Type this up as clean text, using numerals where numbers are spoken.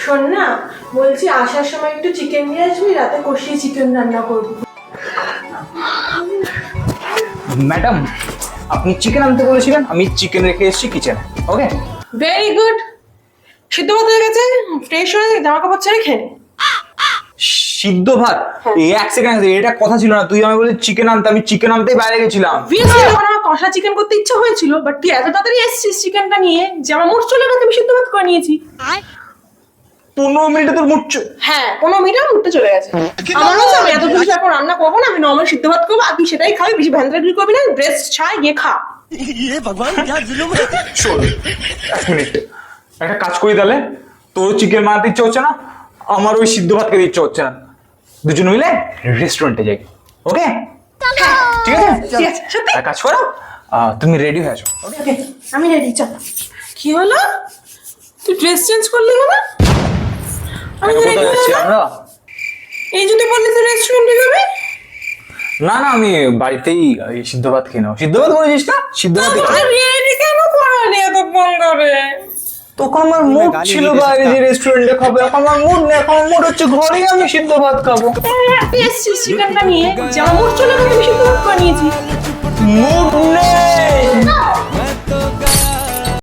শোন না, বলছি আসার সময় একটু চিকেন নিয়ে আসবি, রাতে কষিয়ে চিকেন রান্না করবো। ম্যাডাম, আপনি চিকেন আনতে বলেছিলেন, আমি চিকেন রেখে এসেছি কিচেনে। ওকে, ভেরি গুড। সিদ্ধ ভাত হয়ে গেছে, ফ্রেশ হয়ে জামা কাপড় ছেড়ে খেয়ে নে। সিদ্ধ ভাত? এই এক সেকেন্ড, এটা কথা ছিল না। তুই আমি বলি চিকেন আনতে, আমি চিকেন আনতেই বাইরে গেছিলাম। অবভিয়াসলি আমার কষা চিকেন করতে ইচ্ছা হয়েছিল, বাট তুই এত তাড়াতাড়ি এসেছিস চিকেনটা নিয়ে যে আমার মুড চলে গেছে, আমি সিদ্ধ ভাত করে নিয়েছি। 15 মিনিটে তোর মুড হ্যাঁ, 15 মিনিট মুডটা চলে গেছে। আমার হচ্ছে আমি এত কিছু এখন রান্না করবো না, আমি নর্মাল সিদ্ধ ভাত করবো, আর তুই সেটাই খাবি, বেশি ভ্যান্ডাগিরি করবি না, ব্রেস্ট ছাই গিয়ে খা। শোন, এক মিনিট, একটা কাজ করি তাহলে। তোর চিকেন বানাতে ইচ্ছে হচ্ছে না, আমার ওই সিদ্ধ ভাত খেতে ইচ্ছে হচ্ছে না, দুজন মিলে রেস্টুরেন্টে যাই। ওকে, ঠিক আছে? ঠিক আছে, সত্যি? এক কাজ করো, তুমি রেডি হয়ে আছো। ওকে, আমি রেডি, চল। কি হলো, তুই ড্রেস চেঞ্জ করলি কেন? আমি তো কোথায় ready যাচ্ছি হলাম। আমরা? এই যদি বললি তুই রেস্টুরেন্টে যাবি? না না, আমি বাড়িতেই এই সিদ্ধ ভাত খেয়ে নেবো। সিদ্ধ ভাত বলেছিস না? সিদ্ধ ভাত রেডি কেন করালি এতক্ষণ ধরে? তখন আমার মুড ছিল বাইরে যে রেস্টুরেন্টে খাবো, এখন আমার মুড নেই, এখন মুড হচ্ছে ঘরেই আমি সিদ্ধ ভাত খাবো। তুই এসছিস চিকেনটা নিয়ে যে আমার মুড চলে গেছে, আমি সিদ্ধ ভাত করে নিয়েছি। মুড নেই।